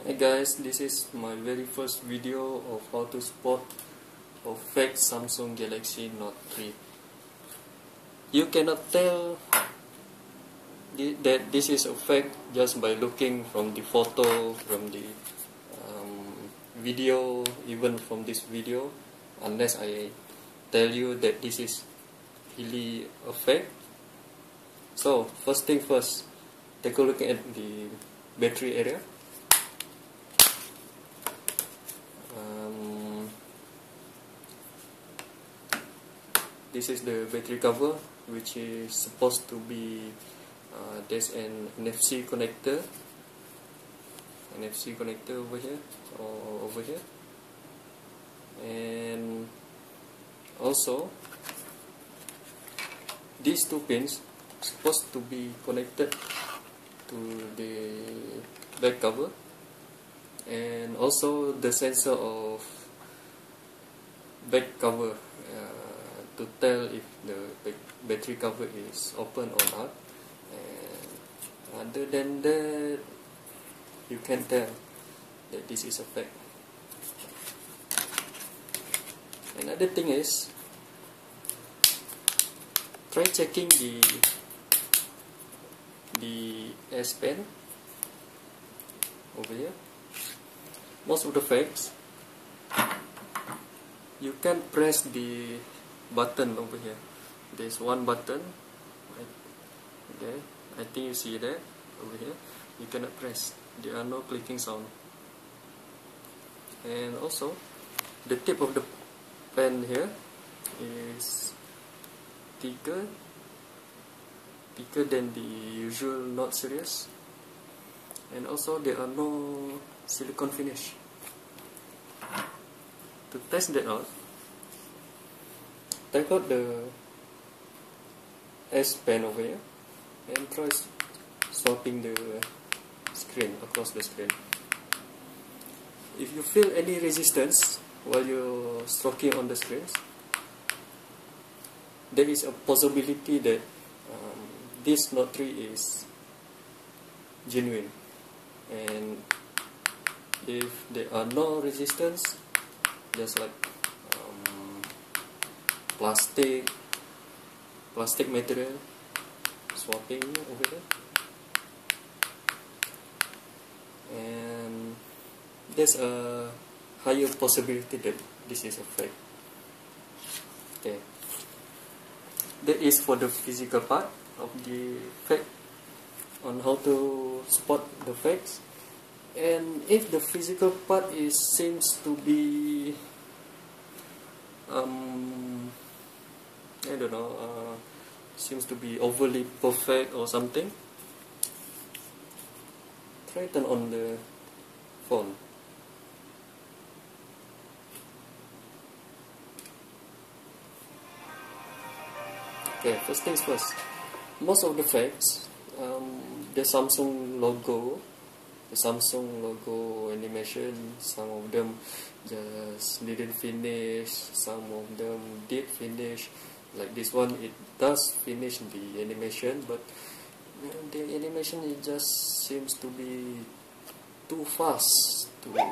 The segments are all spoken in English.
Hey guys, this is my very first video of how to spot or fake Samsung Galaxy Note 3. You cannot tell that this is a fake just by looking from the photo, from the video, even from this video, unless I tell you that this is really a fake. So first thing first, take a look at the battery area. This is the battery cover, which is supposed to be there's an NFC connector over here or over here, and also these two pins supposed to be connected to the back cover, and also the sensor of back cover to tell if the battery cover is open or not. And other than that, you can tell that this is a fake. Another thing is, try checking the S Pen over here. Most of the fakes, you can press the button over here. There's one button, right? Okay, I think you see that over here. You cannot press. There are no clicking sound. And also, the tip of the pen here is thicker than the usual Note series. And also, there are no silicone finish. To test that out, take out the S Pen over here and try swapping the screen across the screen. If you feel any resistance while you're stroking on the screens, there is a possibility that this Note 3 is genuine. And if there are no resistance, just like plastic material, swapping over there, and there's a higher possibility that this is a fake. Okay, that is for the physical part of the fake, on how to spot the fakes. And if the physical part seems to be I don't know, seems to be overly perfect or something, try turn on the phone. Okay, first things first, most of the fakes, the Samsung logo animation, some of them just didn't finish, some of them did finish. Like this one, it does finish the animation, but the animation, it just seems to be too fast to be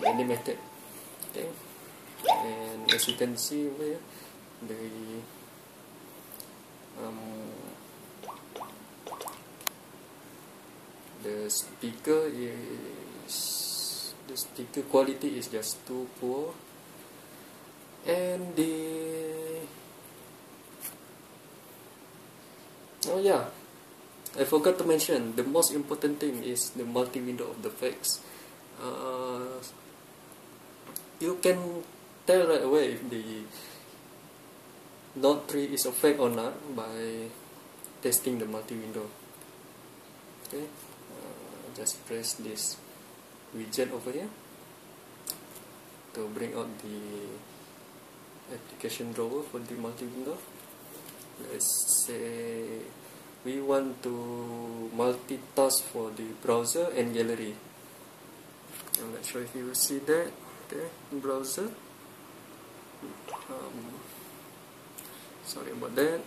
animated. Okay, and as you can see over here, the speaker quality is just too poor, and oh yeah, I forgot to mention, the most important thing is the multi-window of the fakes. You can tell right away if the Note 3 is a fake or not by testing the multi-window. Okay, just press this widget over here to bring out the application drawer for the multi-window. Let's say we want to multitask for the browser and gallery. I'm not sure if you will see that. Okay, browser. Sorry about that.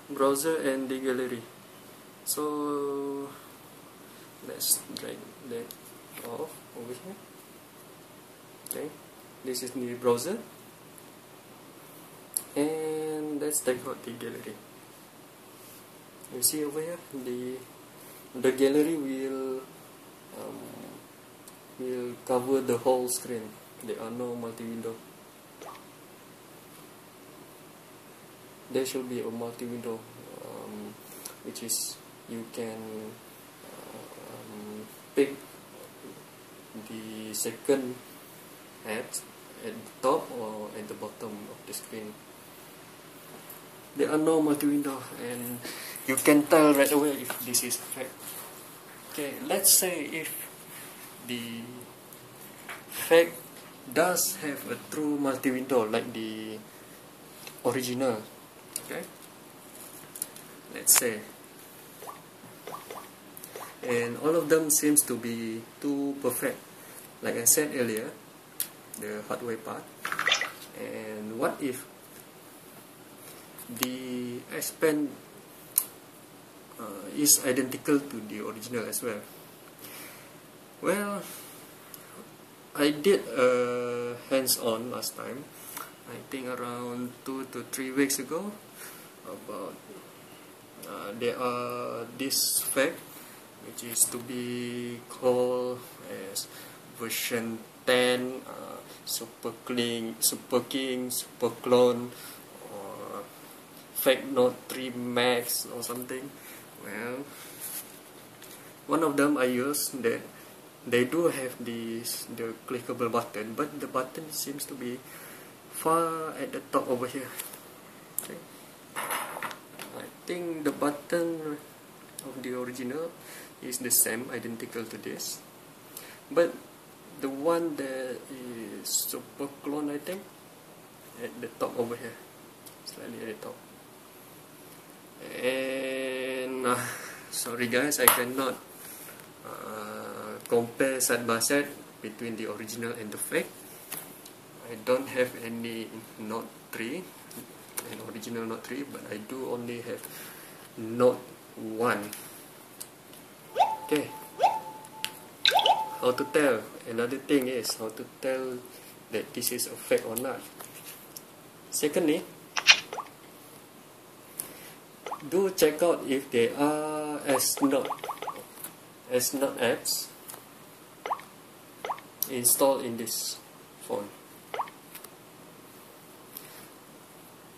Browser and the gallery. So let's drag that off over here. Okay, this is the browser, and let's take out the gallery. You see over here, the gallery will cover the whole screen. There are no multi-window. There should be a multi-window, which is you can pick the second at the top or at the bottom of the screen. There are no multi-window, and you can tell right away if this is effect. Okay, let's say if the effect does have a true multi-window like the original. Okay, let's say, and all of them seems to be too perfect, like I said earlier, the hardware part. And what if the S Pen is identical to the original as well? Well, I did a hands-on last time, I think around 2 to 3 weeks ago, about there are this fact which is to be called as version 10, Super King, Super Clone, or Fake Note 3 Max or something. Well, one of them I use that they do have the clickable button, but the button seems to be far at the top over here. Okay. I think the button of the original is the same, identical to this, but the one that is Super Clone, I think, at the top over here, slightly at the top. And sorry guys, I cannot compare side by side between the original and the fake. I don't have any Note 3, an original Note 3, but I do only have Note 1. Okay, how to tell? Another thing is how to tell that this is a fake or not. Secondly, do check out if there are S-Note apps installed in this phone.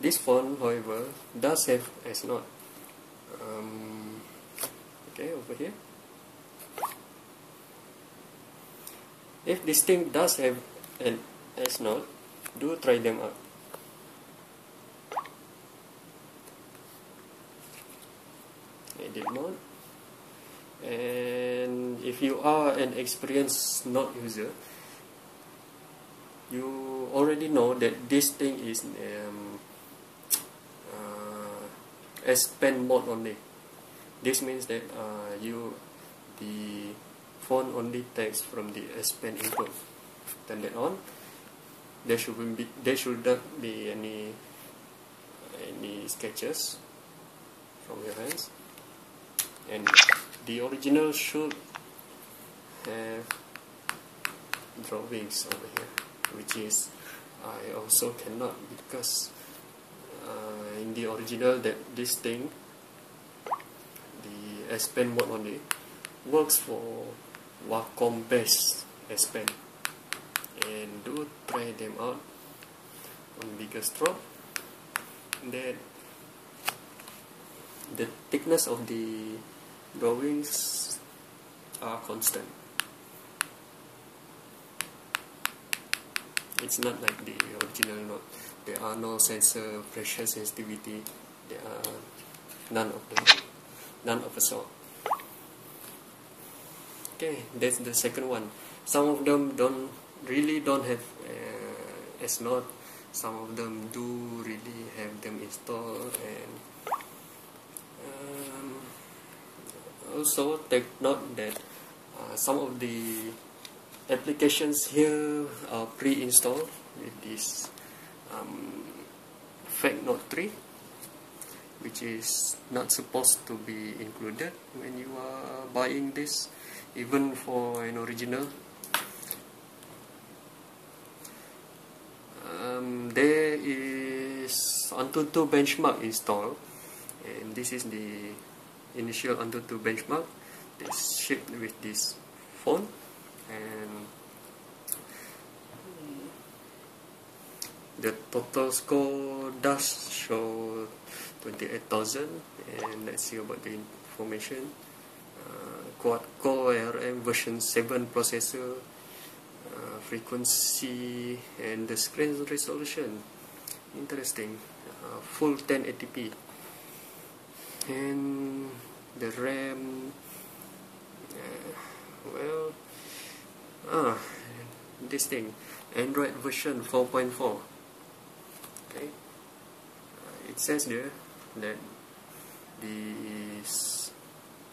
This phone, however, does have S-Note. Okay, over here. If this thing does have an S-Note, do try them out. Edit mode. And if you are an experienced Note user, you already know that this thing is S Pen mode only. This means that the phone only takes from the S Pen input. Turn that on. There shouldn't be any sketches from your hands, and the original should have drawings over here, which is I also cannot, because in the original that this thing, the S Pen mode only, works for Wacom based S Pen. And do try them out on bigger stroke. Then the thickness of the drawings are constant. It's not like the original Note. There are no sensor pressure sensitivity. There are none of the sort. Okay, that's the second one. Some of them don't have S-Note. Some of them do really have them installed. And also take note that some of the applications here are pre-installed with this fake Note 3, which is not supposed to be included when you are buying this. even for an original. There is Antutu benchmark installed, and this is the initial Antutu benchmark. It's shipped with this phone, and the total score does show 28,000. And let's see about the information. Quad-core ARM version 7 processor, frequency, and the screen resolution. Interesting. Full 1080p. And the RAM, this thing, Android version 4.4. Okay, it says there that this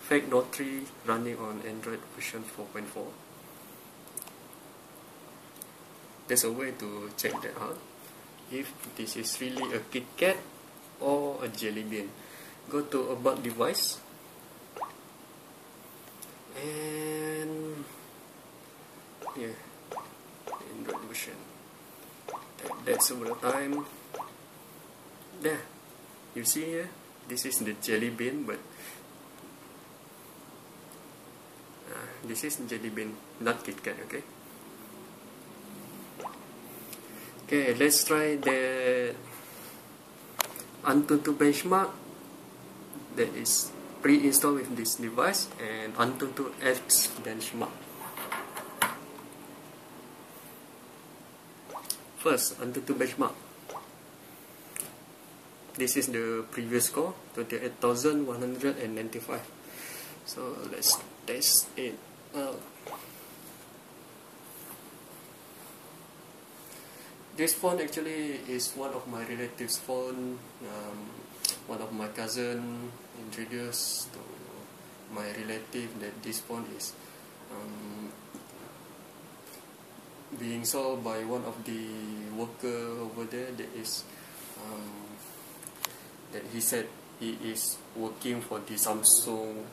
fake Note 3 running on Android version 4.4. There's a way to check that out, if this is really a KitKat or a Jelly Bean. Go to about device, and here, Android version. That's several time. There, you see here, this is the Jelly Bean, but this is Jelly Bean, not KitKat. Okay. Okay, let's try the Antutu benchmark that is pre-installed with this device, and Antutu X benchmark. First, Antutu benchmark. This is the previous score, 28,195. So let's test it out. This phone actually is one of my relatives' phone. One of my cousin introduced to my relative that this phone is being sold by one of the worker over there. That is that he said he is working for the Samsung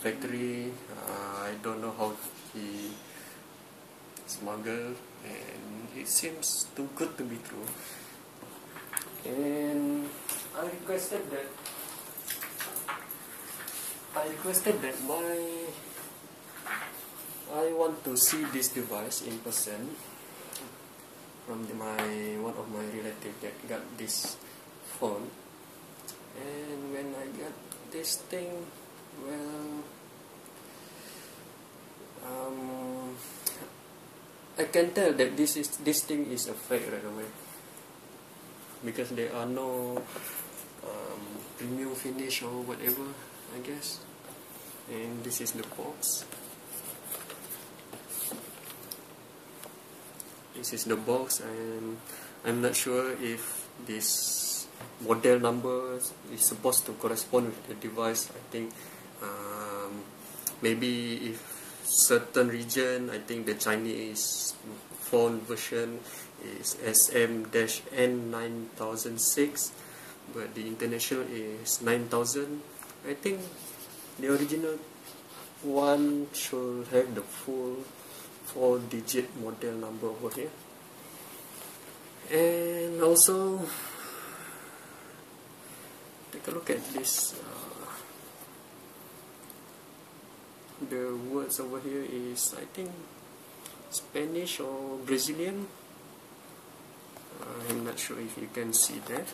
factory. I don't know how he smuggled, and it seems too good to be true. And I requested that I want to see this device in person from one of my relatives that got this phone. And when I got this thing, well, I can tell that this thing is a fake right away, because there are no premium finish or whatever, I guess. And this is the box. This is the box, and I'm not sure if this model number is supposed to correspond with the device. I think maybe if certain region, I think the Chinese phone version is SM-N9006, but the international is 9000. I think the original one should have the full 4-digit model number over here. And also, take a look at this. The words over here is, I think, Spanish or Brazilian. I'm not sure if you can see that.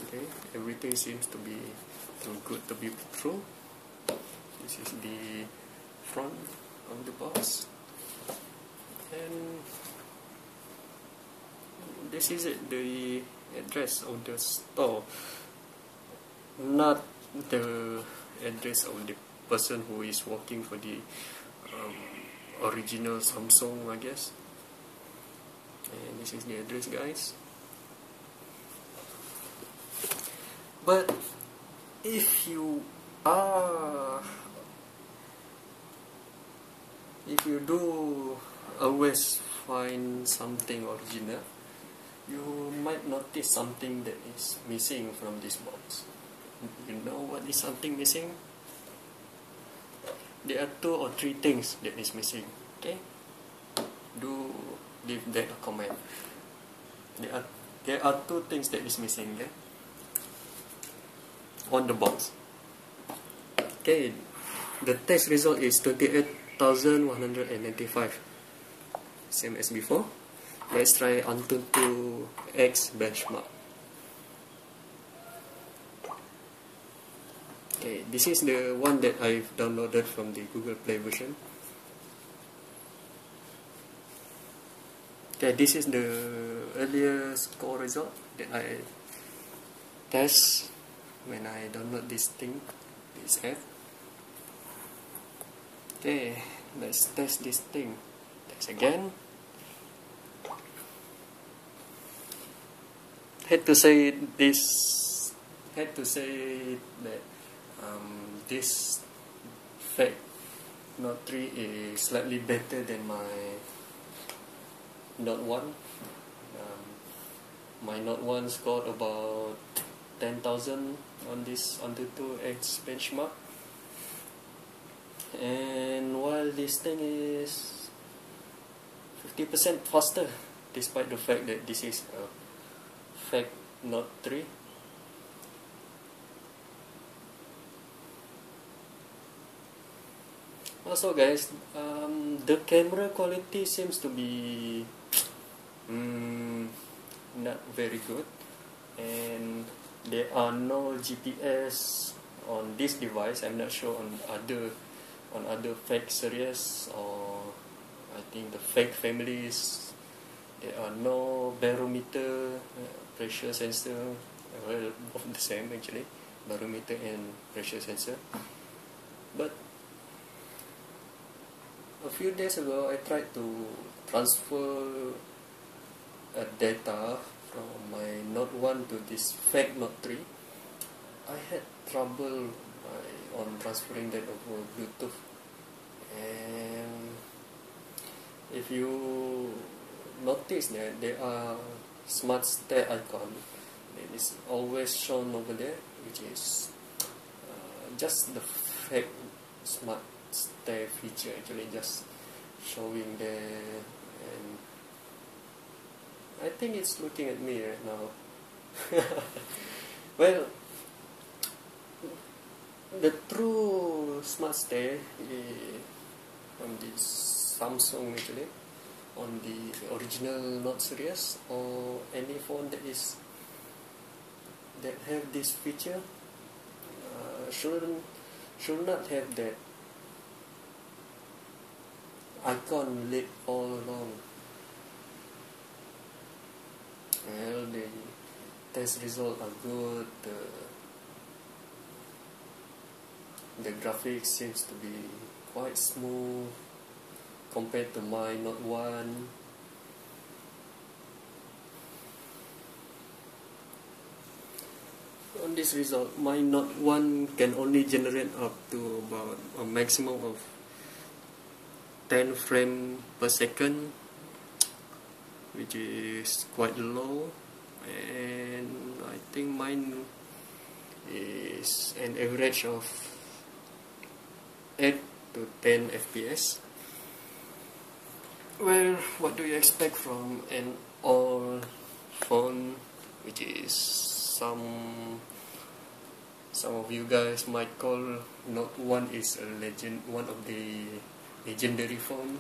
Okay, everything seems to be too good to be true. This is the front of the box, and this is it, the address of the store, not the address of the person who is working for the original Samsung, I guess. And this is the address, guys. But if you do always find something original, you might notice something that is missing from this box. You know what is something missing? there are 2 or 3 things that is missing. Okay, do leave that a comment. There are 2 things that is missing, okay, on the box. Okay, the test result is 28,195, same as before. Let's try Antutu X benchmark. Okay, this is the one that I've downloaded from the Google Play version. Okay, this is the earlier score result that I test when I download this thing, this app. Okay, let's test this thing. Test again. Had to say that this Fake Note 3 is slightly better than my Note 1. My Note 1 scored about 10,000 on this Antutu X benchmark, and while this thing is 50% faster, despite the fact that this is a Fake Note 3. Also guys, the camera quality seems to be not very good, and there are no GPS on this device. I'm not sure on other Fake series, or I think the Fake families. There are no barometer, pressure sensor. Well, both the same actually, barometer and pressure sensor. But a few days ago, I tried to transfer data from my Note 1 to this Fake Note 3. I had trouble on transferring that over Bluetooth, and if you notice that there are smart stare icon that is always shown over there, which is just the Fake smart stare feature, actually just showing there, and I think it's looking at me right now. Well, the true smart stare on this Samsung actually, on the original Note series, or any phone that have this feature, should not have that icon lit all along. Well, the test results are good. The graphics seems to be quite smooth compared to my Note 1. On this result, my Note 1 can only generate up to about a maximum of 10 frames per second, which is quite low, and I think mine is an average of 8 to 10 FPS. Well, what do you expect from an old phone, which is some of you guys might call Note 1 is a one of the legendary phone.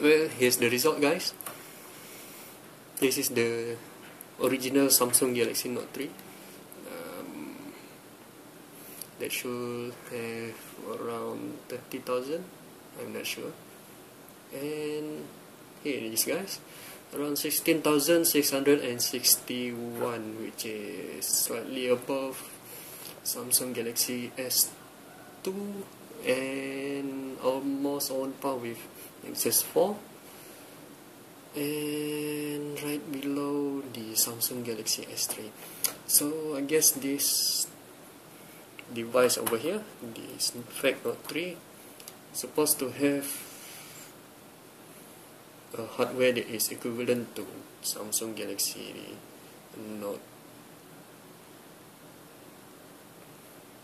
Well, here's the result, guys. This is the original Samsung Galaxy Note 3. That should have around 30,000, I'm not sure. And here it is, guys, around 16,661, which is slightly above Samsung Galaxy S2 and almost on par with Nexus 4, and right below the Samsung Galaxy S3. So I guess this device over here, this Fake Note 3, supposed to have a hardware that is equivalent to Samsung Galaxy Note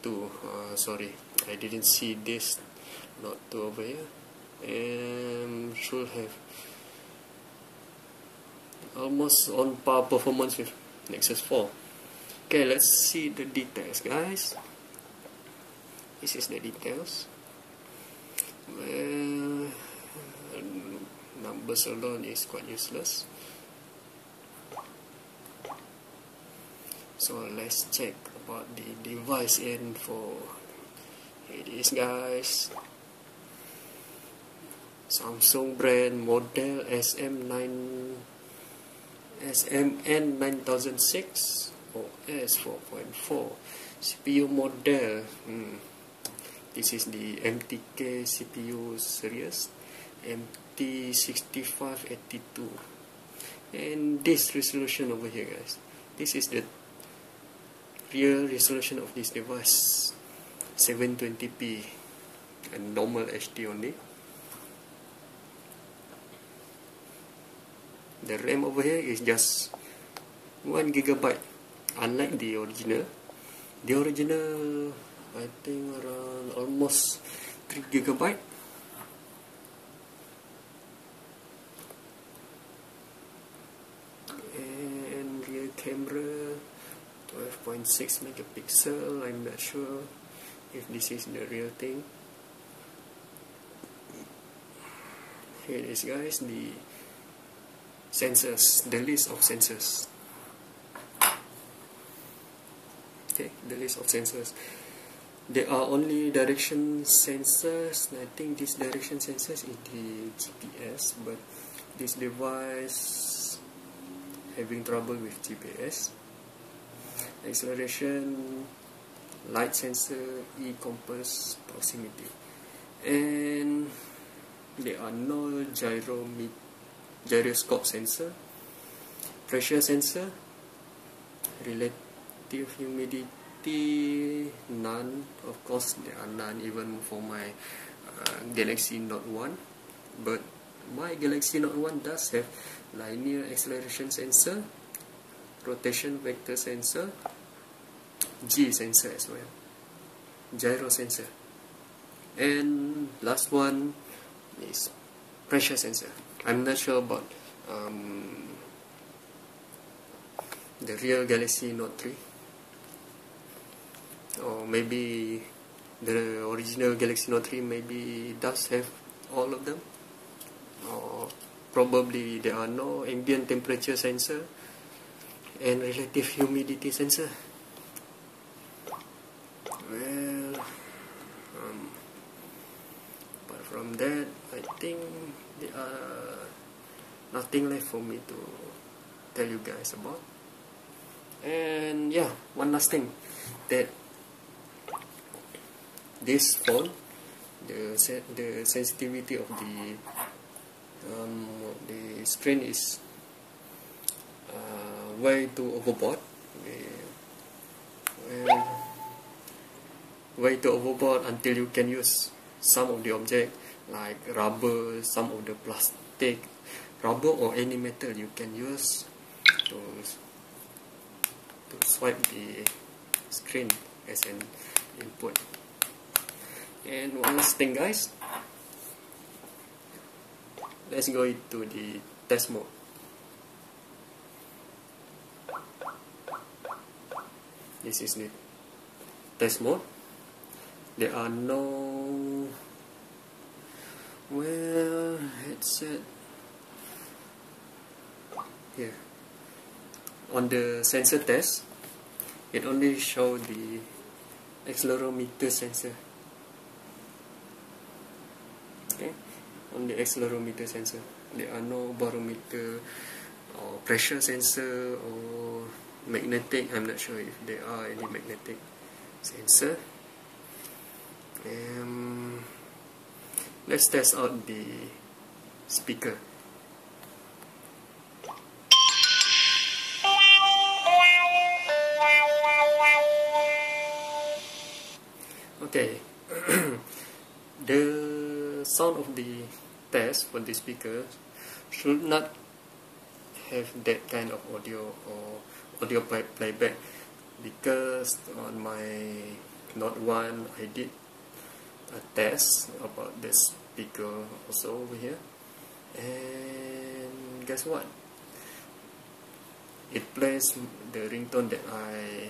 2. Sorry, I didn't see this Note 2 over here, and should have almost on par performance with Nexus 4. Okay, let's see the details, guys. This is the details. Well, numbers alone is quite useless. So let's check about the device info. Here it is, guys. Samsung brand model SMN9006 OS 4.4. CPU model. This is the MTK CPU series, MT6582. And this resolution over here, guys. This is the real resolution of this device, 720p and normal HD only. The RAM over here is just 1 GB, unlike the original. The original, I think around almost 3 GB. And rear camera 12.6 megapixel. I'm not sure if this is the real thing. Here it is, guys, the sensors, the list of sensors. Okay, the list of sensors. There are only direction sensors. I think this direction sensors is the GPS, but this device having trouble with GPS. Acceleration, light sensor, e-compass, proximity, and there are no gyroscope sensor, pressure sensor, relative humidity, none. Of course, there are none even for my Galaxy Note 1, but my Galaxy Note 1 does have linear acceleration sensor, rotation vector sensor, G sensor as well, gyro sensor, and last one is pressure sensor. I'm not sure about the real Galaxy Note 3, or maybe the original Galaxy Note 3 maybe does have all of them, or probably there are no ambient temperature sensor and relative humidity sensor. Well, apart from that, I think there are nothing left for me to tell you guys about. And yeah, one last thing, that this phone, the sensitivity of the screen is way too overboard. Way too overboard until you can use some of the object like rubber, some of the plastic, rubber or any metal you can use to swipe the screen as an input. And one last thing, guys, let's go into the test mode. This is the test mode. There are no, well, headset here. On the sensor test, it only shows the accelerometer sensor. Okay, on the accelerometer sensor, there are no barometer or pressure sensor or magnetic. I'm not sure if there are any magnetic sensor. Let's test out the speaker. Okay, the sound of the test for the speaker should not have that kind of audio or audio playback, because on my Note 1 I did a test about the speaker also over here. And guess what? It plays the ringtone that I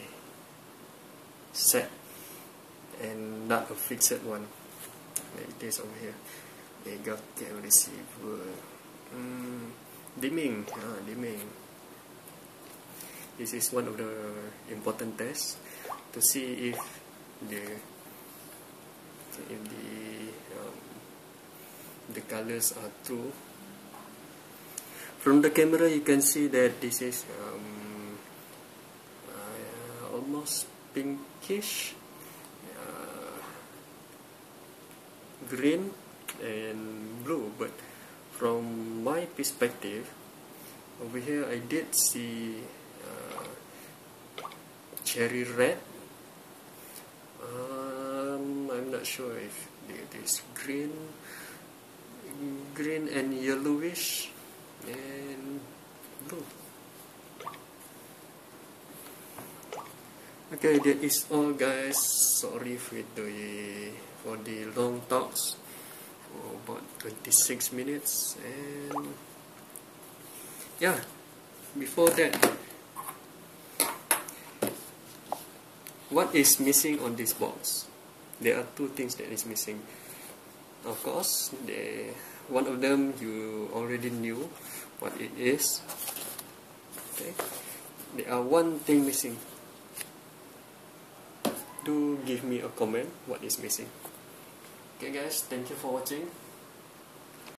set, and not a fixed one. Like it is over here. Mega cam receiver. Dimming. Dimming. This is one of the important tests to see if the colors are true. From the camera you can see that this is almost pinkish, green and blue, but from my perspective over here I did see cherry red. I'm not sure if it is green and yellowish and blue. Okay, that is all, guys. Sorry for the long talks for about 26 minutes. And yeah, before that, what is missing on this box? There are two things that is missing. Of course, one of them you already knew what it is. Okay, there are one thing missing. Do give me a comment what is missing. Okay guys, thank you for watching.